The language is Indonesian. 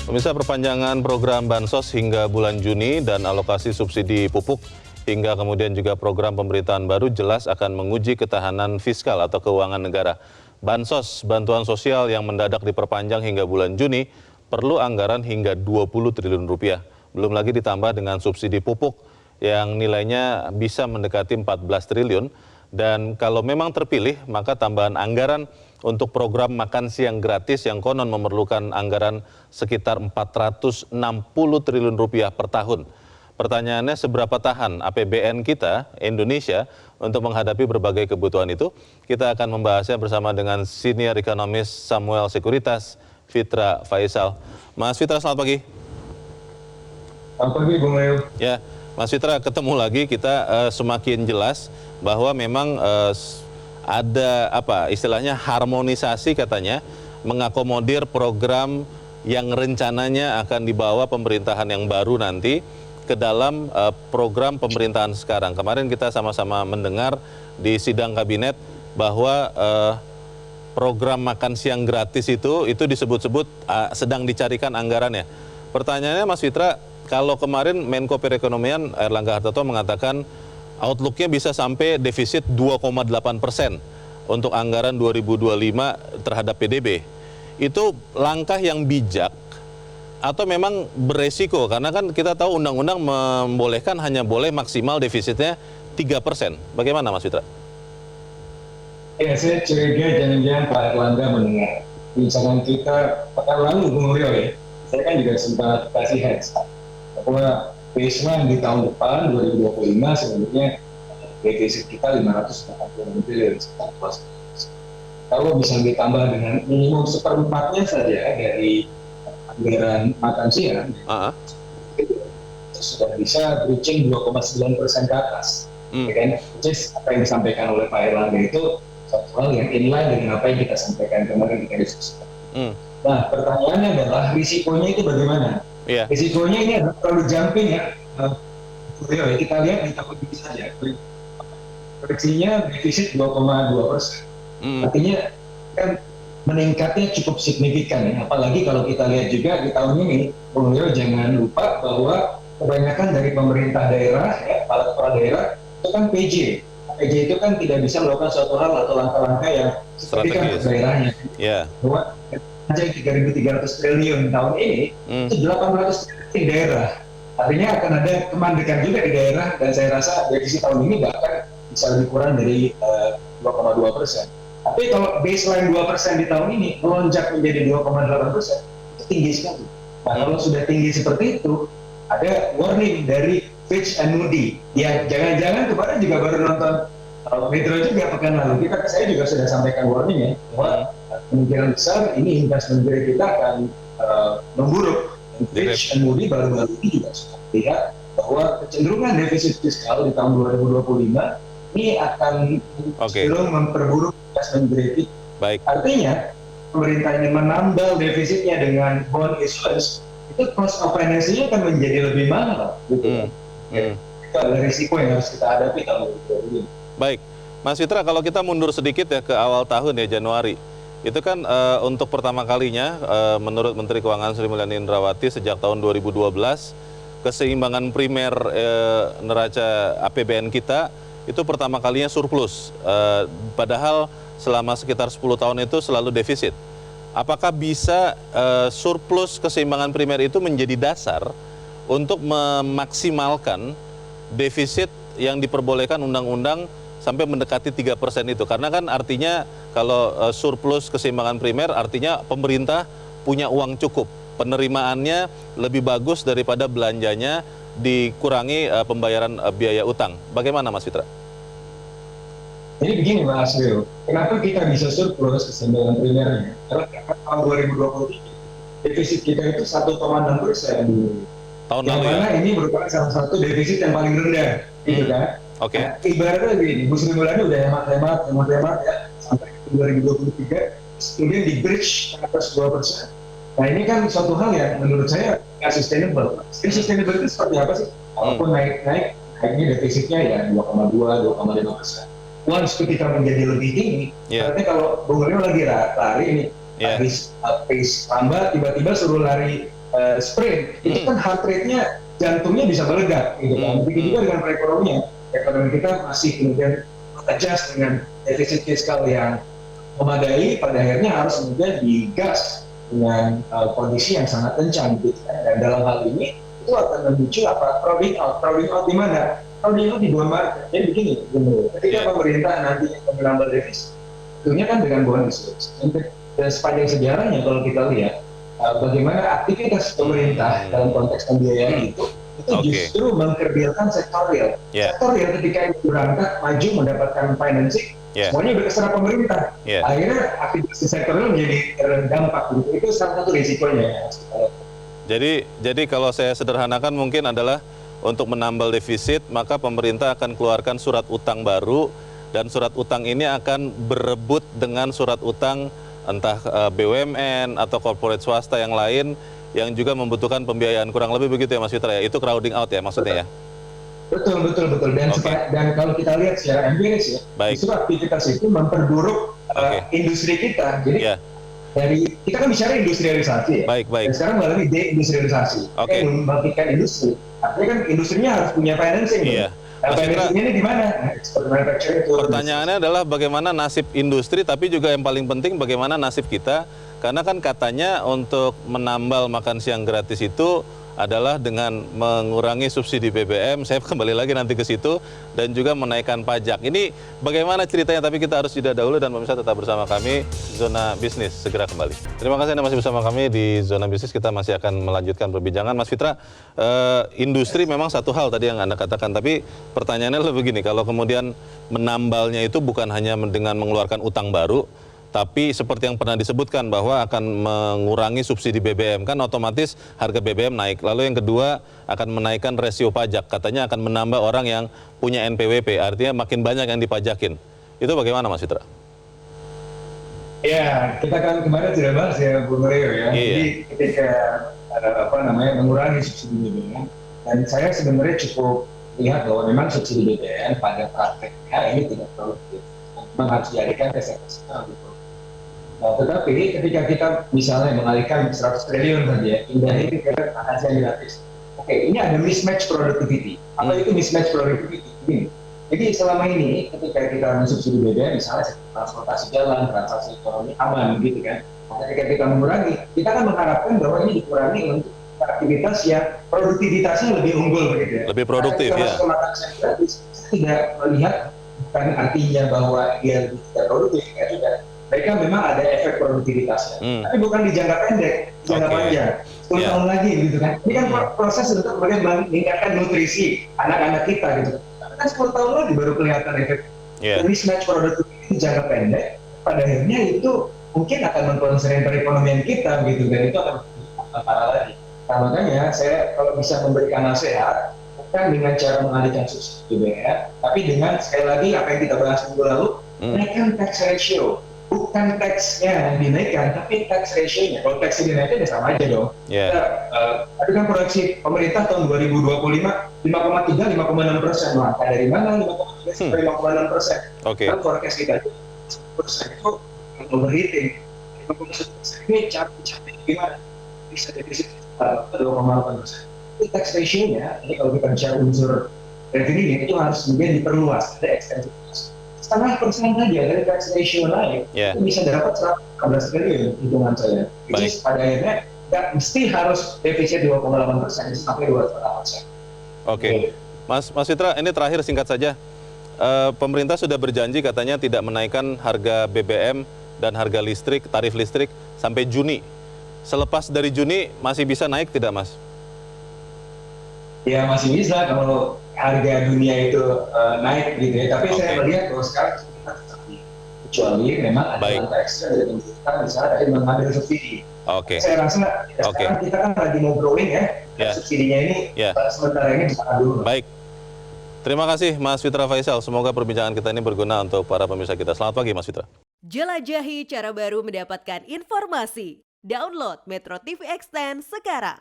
Pemirsa, perpanjangan program Bansos hingga bulan Juni dan alokasi subsidi pupuk hingga kemudian juga program pemerintahan baru jelas akan menguji ketahanan fiskal atau keuangan negara. Bansos, bantuan sosial yang mendadak diperpanjang hingga bulan Juni, perlu anggaran hingga 20 triliun rupiah. Belum lagi ditambah dengan subsidi pupuk yang nilainya bisa mendekati 14 triliun. Dan kalau memang terpilih, maka tambahan anggaran untuk program makan siang gratis yang konon memerlukan anggaran sekitar 460 triliun rupiah per tahun. Pertanyaannya, seberapa tahan APBN kita, Indonesia, untuk menghadapi berbagai kebutuhan itu? Kita akan membahasnya bersama dengan senior ekonomis Samuel Sekuritas, Fitra Faisal. Mas Fitra, selamat pagi. Selamat pagi, Bung Leo. Ya, Mas Fitra, ketemu lagi, kita semakin jelas bahwa memang ada istilahnya harmonisasi katanya mengakomodir program yang rencananya akan dibawa pemerintahan yang baru nanti ke dalam program pemerintahan sekarang. Kemarin kita sama-sama mendengar di sidang kabinet bahwa program makan siang gratis itu disebut-sebut sedang dicarikan anggarannya. Pertanyaannya, Mas Fitra, kalau kemarin Menko Perekonomian Airlangga Hartarto mengatakan outlook-nya bisa sampai defisit 2,8% untuk anggaran 2025 terhadap PDB. Itu langkah yang bijak atau memang beresiko? Karena kan kita tahu undang-undang membolehkan hanya boleh maksimal defisitnya 3%. Bagaimana, Mas Fitra? Ya, saya curiga jangan-jangan Pak Airlangga mendengar bincangan kita pekan lalu, Bung Leo ya. Saya kan juga sempat kasih heads up bahwa baseline di tahun depan 2025 sebenarnya defisit kita 580 triliun. Kalau bisa ditambah dengan minimum seperempatnya saja dari anggaran makan siang, sudah bisa reaching 2,9% ke atas. Ya kan? Which is apa yang disampaikan oleh Pak Airlangga itu satu hal yang inline dengan apa yang kita sampaikan kemarin kita diskusikan. Nah, pertanyaannya adalah risikonya itu bagaimana? Yeah. Risikonya ini adalah terlalu jumping ya. Kita lihat di tahun ini saja. Proyeksinya defisit 2,2%. Artinya kan meningkatnya cukup signifikan ya. Apalagi kalau kita lihat juga di tahun ini, Bung Leo jangan lupa bahwa kebanyakan dari pemerintah daerah, ya, kepala daerah itu kan PJ. PJ itu kan tidak bisa melakukan suatu hal atau langkah-langkah yang signifikan ke daerahnya. Yeah. Bahwa aja 3.300 triliun tahun ini, itu 800 triliun di daerah. Artinya akan ada kemandekan juga di daerah, dan saya rasa defisit tahun ini bahkan bisa lebih kurang dari 2,2%. Tapi kalau baseline 2% di tahun ini melonjak menjadi 2,8%, itu tinggi sekali. Nah, kalau sudah tinggi seperti itu, ada warning dari Fitch and Moody. Ya, jangan-jangan kemarin juga baru nonton Metro juga pekan lalu. Saya juga sudah sampaikan warning ya, bahwa kemungkinan besar ini investment grade kita akan memburuk. Fitch and Moody baru-baru ini juga sudah melihat bahwa kecenderungan defisit fiskal di tahun 2025 ini akan cenderung memperburuk investment grade. Baik. Artinya pemerintah ini menambal defisitnya dengan bond issuance, itu cost of finance-nya akan menjadi lebih mahal. Gitu. Itu adalah risiko yang harus kita hadapi tahun 2025. Baik, Mas Fitra, kalau kita mundur sedikit ya ke awal tahun ya, Januari, itu kan untuk pertama kalinya menurut Menteri Keuangan Sri Mulyani Indrawati sejak tahun 2012 keseimbangan primer neraca APBN kita itu pertama kalinya surplus, padahal selama sekitar 10 tahun itu selalu defisit. Apakah bisa surplus keseimbangan primer itu menjadi dasar untuk memaksimalkan defisit yang diperbolehkan undang-undang sampai mendekati 3% itu? Karena kan artinya kalau surplus keseimbangan primer artinya pemerintah punya uang cukup, penerimaannya lebih bagus daripada belanjanya dikurangi pembayaran biaya utang. Bagaimana, Mas Fitra? Jadi begini, Mas Leo, kenapa kita bisa surplus keseimbangan primernya? Karena tahun 2023 defisit kita itu 1,6% dulu. Tahun yang lalu mana ini merupakan salah satu defisit yang paling rendah, gitu kan? Oke. Nah, ibaratnya begini, Bu Sri Mulyani udah hemat-hemat ya sampai 2023, kemudian di bridge ke atas 2%. Nah, ini kan suatu hal yang menurut saya nggak sustainable. Sustainable itu seperti apa sih? Walaupun naiknya defisitnya ya 2,2-2,5%. Once ketika menjadi lebih tinggi, berarti kalau Bung Leo lagi lari ini, habis pace tambah, tiba-tiba suruh lari sprint, itu kan heart rate-nya, jantungnya bisa meledak gitu kan. Begitu juga dengan perekonomian, ekonomi kita masih kemudian adjust dengan defisit fiskal yang memadai, pada akhirnya harus kemudian digas dengan kondisi yang sangat kencang gitu kan. Dan dalam hal ini itu akan memicu apa, crowding out di mana? Crowding out di dua market. Jadi begini, ketika pemerintah nanti menambah defisit, tentunya kan dengan bonus. Dan sepanjang sejarahnya kalau kita lihat bagaimana aktivitas pemerintah dalam konteks pembiayaan itu justru mengkerdilkan sektor real. Sektor real ketika itu berangkat maju mendapatkan financing, semuanya berkeserah pemerintah. Akhirnya aktivitas sektor real menjadi terdampak. Itu salah satu risikonya. Jadi kalau saya sederhanakan mungkin adalah untuk menambal defisit, maka pemerintah akan keluarkan surat utang baru, dan surat utang ini akan berebut dengan surat utang entah BUMN atau corporate swasta yang lain yang juga membutuhkan pembiayaan, kurang lebih begitu ya Mas Fitra ya? Itu crowding out ya maksudnya ya? Betul. Dan kalau kita lihat secara empiris ya, justru aktivitas itu memperburuk industri kita. Jadi kita kan bicara industrialisasi ya. Dan sekarang melalui deindustrialisasi. Membagikan industri. Artinya kan industrinya harus punya financing. Mas Fitra, ini di mana? Pertanyaannya adalah bagaimana nasib industri, tapi juga yang paling penting bagaimana nasib kita. Karena kan katanya untuk menambal makan siang gratis itu adalah dengan mengurangi subsidi BBM, saya kembali lagi nanti ke situ, dan juga menaikkan pajak. Ini bagaimana ceritanya, tapi kita harus jeda dahulu, dan pemirsa tetap bersama kami, Zona Bisnis segera kembali. Terima kasih Anda masih bersama kami di Zona Bisnis, kita masih akan melanjutkan perbincangan. Mas Fitra, industri memang satu hal tadi yang Anda katakan, tapi pertanyaannya adalah begini, kalau kemudian menambalnya itu bukan hanya dengan mengeluarkan utang baru, tapi seperti yang pernah disebutkan bahwa akan mengurangi subsidi BBM, kan otomatis harga BBM naik. Lalu yang kedua akan menaikkan rasio pajak, katanya akan menambah orang yang punya NPWP, artinya makin banyak yang dipajakin. Itu bagaimana Mas Fitra? Ya, kita kan kemarin sudah bahas ya Bung Reo ya. Jadi ketika mengurangi subsidi BBM, dan saya sebenarnya cukup lihat bahwa memang subsidi BBM pada prakteknya ini tidak produktif. Memang harus dijadikan kesehatan gitu. Nah, tetapi ketika kita misalnya mengalihkan 100 triliun saja, pindahin ke makan siang gratis. Oke, ini ada mismatch productivity. Apa itu mismatch productivity? Begini. Jadi selama ini ketika kita mensubsidi BBM, misalnya transportasi jalan, transaksi ekonomi aman gitu kan. Nah, ketika kita mengurangi, kita kan mengharapkan bahwa ini dikurangi untuk aktivitas yang produktivitasnya lebih unggul begitu ya. Lebih produktif ya. Makan siang gratis, saya tidak melihat, bukan artinya bahwa dia lebih tidak produktif, ya juga. Mereka memang ada efek produktivitasnya, tapi bukan di jangka pendek, di jangka panjang, 10 tahun lagi gitu kan. Ini kan proses untuk meningkatkan nutrisi anak-anak kita gitu. Tapi kan 10 tahun lagi baru kelihatan efek mismatch produktivitas di jangka pendek. Pada akhirnya itu mungkin akan mengkonsernin perekonomian kita gitu, dan itu akan parah lagi. Nah makanya saya kalau bisa memberikan nasihat, bukan dengan cara mengalihkan subsidi BBM, tapi dengan sekali lagi apa yang kita bahas minggu lalu, naikkan tax ratio. Bukan taxnya yang dinaikkan, tapi tax ratio-nya. Kalau taxnya dinaikkan ya sama aja dong. Tapi kan proyeksi pemerintah tahun 2025 5,3-5,6%. Nah, dari mana 5,3 sampai 5,6%? Kan forecast kita itu 10% itu overheating. 5,1% ini capek gimana? Bisa defisit 2,8%. Tapi tax ratio-nya, ini kalau kita bicara unsur revenue itu harus kemudian diperluas, ada ekstensivitas. 0,5% saja dari tax ratio naik, itu bisa dapat 114 triliun hitungan saya. Jadi pada akhirnya nggak mesti harus defisit 2,8%, sampai 2,8%. Oke. Mas Fitra, ini terakhir singkat saja. Pemerintah sudah berjanji katanya tidak menaikkan harga BBM dan harga listrik, tarif listrik sampai Juni. Selepas dari Juni masih bisa naik tidak, Mas? Ya masih bisa kalau harga dunia itu naik gitu ya. Tapi saya melihat bahwa sekarang kita kecuali memang ada langkah ekstra dari pemerintah, misalnya dari mengambil subsidi. Saya rasa sekarang kita kan lagi mau growing ya, subsidinya ini sementara ini bisa dulu. Baik. Terima kasih Mas Fitra Faisal. Semoga perbincangan kita ini berguna untuk para pemirsa kita. Selamat pagi Mas Fitra. Jelajahi cara baru mendapatkan informasi. Download Metro TV Extend sekarang.